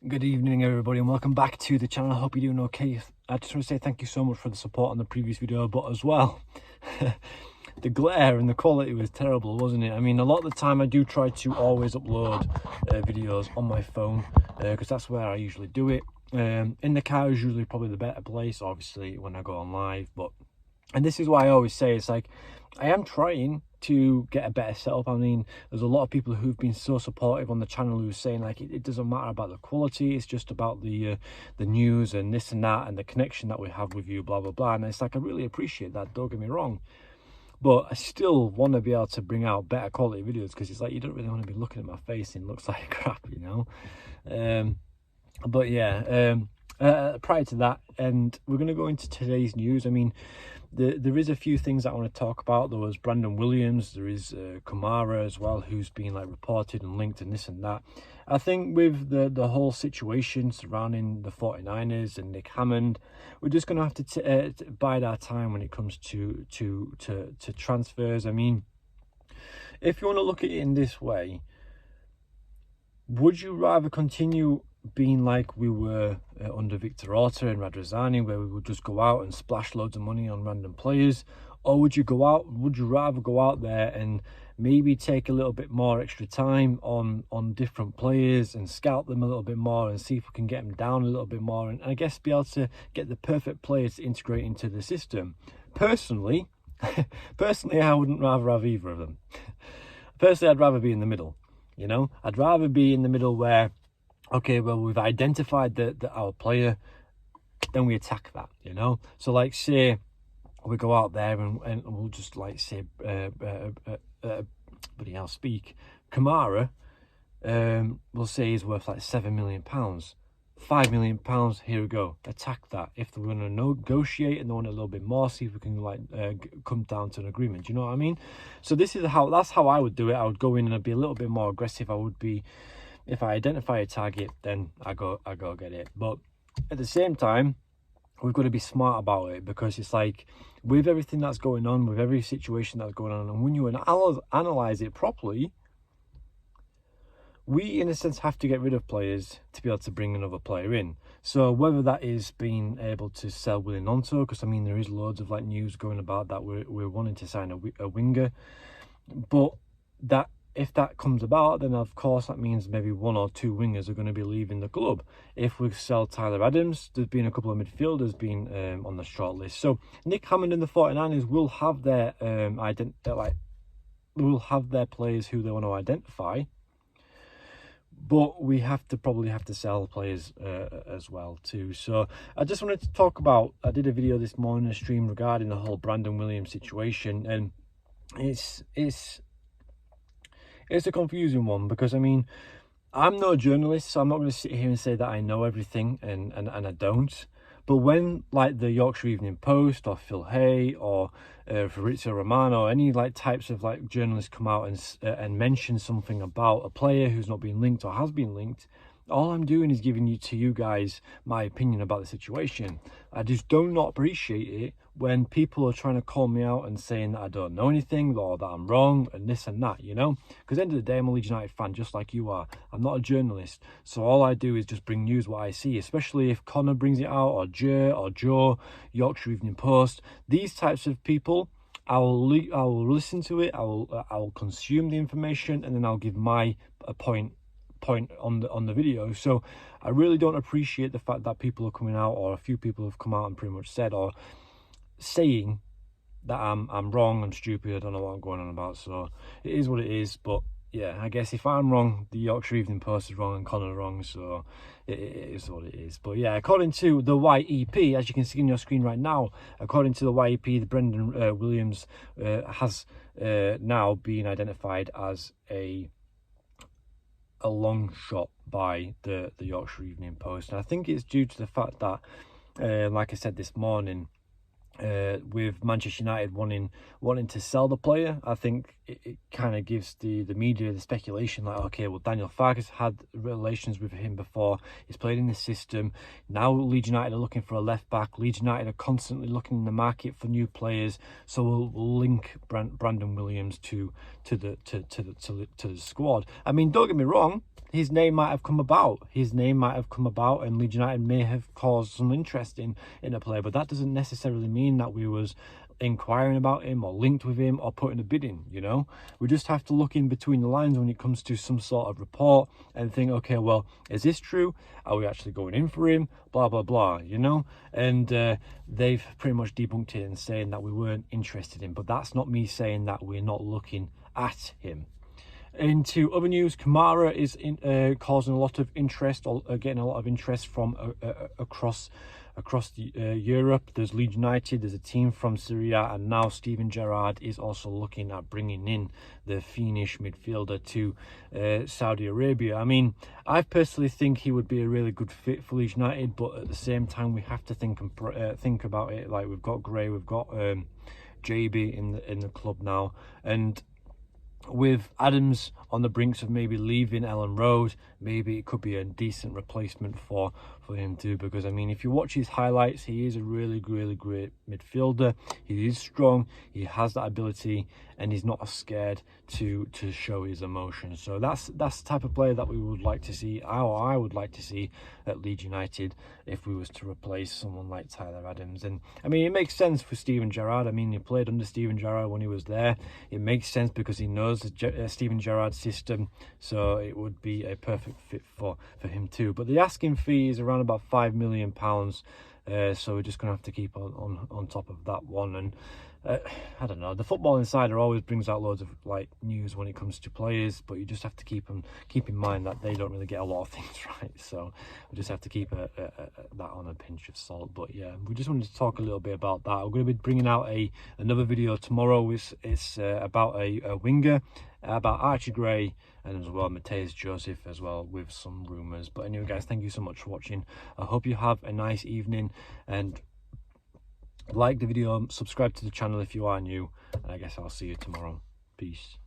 Good evening, everybody, and welcome back to the channel. I hope you're doing okay. I just want to say thank you so much for the support on the previous video, but as well, the glare and the quality was terrible, wasn't it? I mean, a lot of the time I do try to always upload videos on my phone because that's where I usually do it. In the car is usually probably the better place, obviously, when I go on live. And this is why I always say, it's like, I am trying to get a better setup. I mean, there's a lot of people who've been so supportive on the channel who are saying, like, it doesn't matter about the quality, it's just about the news and this and that and the connection that we have with you, blah blah blah. And it's like, I really appreciate that, don't get me wrong, but I still want to be able to bring out better quality videos, because it's like, you don't really want to be looking at my face and it looks like crap, you know. But yeah, prior to that, and we're going to go into today's news. I mean, there is a few things that I want to talk about. There was Brandon Williams, there is Kamara as well, who's been like reported and linked and this and that. I think with the whole situation surrounding the 49ers and Nick Hammond, we're just going to have to bide our time when it comes to transfers. I mean, if you want to look at it in this way, would you rather continue being like we were under Victor Orta and Radrizzani, where we would just go out and splash loads of money on random players? Or would you rather go out there and maybe take a little bit more extra time on different players and scout them a little bit more and see if we can get them down a little bit more, and I guess be able to get the perfect players to integrate into the system? Personally, I wouldn't rather have either of them. Personally, I'd rather be in the middle. You know, I'd rather be in the middle where, okay, well, we've identified our player, then we attack that, you know. So like, say we go out there and we'll just like say Kamara, we'll say he's worth like £7 million, £5 million, here we go, attack that. If they're going to negotiate and they want a little bit more, see if we can like come down to an agreement. Do you know what I mean? So that's how I would do it. I would go in and I'd be a little bit more aggressive. I would be, if I identify a target, then I go get it. But at the same time, we've got to be smart about it, because it's like, with everything that's going on, with every situation that's going on, and when you analyze it properly, we in a sense have to get rid of players to be able to bring another player in. So whether that is being able to sell Willie Gnonto, because I mean, there is loads of like news going about that we're wanting to sign a winger, but that, if that comes about, then of course that means maybe one or two wingers are going to be leaving the club. If we sell Tyler Adams, there's been a couple of midfielders being on the short list. So Nick Hammond and the 49ers will have their will have their players who they want to identify, but we probably have to sell players as well too. So I just wanted to talk about, I did a video this morning, a stream, regarding the whole Brandon Williams situation, and it's a confusing one, because I mean, I'm no journalist, so I'm not going to sit here and say that I know everything, and I don't. But when like the Yorkshire Evening Post or Phil Hay or Fabrizio Romano, or any like types of like journalists come out and mention something about a player who's not been linked or has been linked, all I'm doing is giving you guys my opinion about the situation. I just do not appreciate it when people are trying to call me out and saying that I don't know anything, or that I'm wrong and this and that, you know. Because at the end of the day, I'm a Leeds United fan just like you are. I'm not a journalist, so all I do is just bring news what I see, especially if Connor brings it out, or Joe, Yorkshire Evening Post, these types of people. I will listen to it, I will consume the information, and then I'll give my point on the video. So I really don't appreciate the fact that people are coming out, or a few people have come out and pretty much said, or saying that I'm wrong, I'm stupid, I don't know what I'm going on about. So it is what it is. But yeah, I guess if I'm wrong, the Yorkshire Evening Post is wrong and Connor wrong, so it is what it is. But yeah, according to the YEP, as you can see on your screen right now, according to the YEP, the Brendan Williams has now been identified as a long shot by the Yorkshire Evening Post. And I think it's due to the fact that, like I said this morning, with Manchester United wanting to sell the player, I think it kind of gives the media the speculation, like, okay, well, Daniel Farkas had relations with him before, he's played in the system, now Leeds United are looking for a left back, Leeds United are constantly looking in the market for new players, so we'll link Brandon Williams to the squad. I mean, don't get me wrong, his name might have come about. His name might have come about, and Leeds United may have caused some interest in a player, but that doesn't necessarily mean that we was inquiring about him or linked with him or putting a bid in, you know. We just have to look in between the lines when it comes to some sort of report and think, okay, well, is this true? Are we actually going in for him? Blah blah blah, you know. And they've pretty much debunked it and saying that we weren't interested in, but that's not me saying that we're not looking at him. Into other news, Kamara is causing a lot of interest, or getting a lot of interest from across Europe. There's Leeds United, there's a team from Syria, and now Steven Gerrard is also looking at bringing in the Finnish midfielder to Saudi Arabia. I mean, I personally think he would be a really good fit for Leeds United, but at the same time, we have to think about it. Like, we've got Gray, we've got JB in the club now, and with Adams on the brinks of maybe leaving Ellen Road, maybe it could be a decent replacement for him too, because I mean, if you watch his highlights, he is a really great midfielder. He is strong, he has that ability, and he's not scared to show his emotions. So that's the type of player that we would like to see, I would like to see at Leeds United if we was to replace someone like Tyler Adams. And I mean, it makes sense for Steven Gerrard. I mean, he played under Steven Gerrard when he was there. It makes sense because he knows the Steven Gerrard system, so it would be a perfect fit for him too. But the asking fee is around about £5 million, so we're just gonna have to keep on top of that one. And I don't know, the Football Insider always brings out loads of like news when it comes to players, but you just have to keep in mind that they don't really get a lot of things right, so we just have to keep that on a pinch of salt. But yeah, we just wanted to talk a little bit about that. We're going to be bringing out another video tomorrow. It's about a winger, about Archie Gray, and as well Mateus Joseph as well, with some rumours. But anyway guys, thank you so much for watching. I hope you have a nice evening, and like the video, subscribe to the channel if you are new, and I guess I'll see you tomorrow. Peace.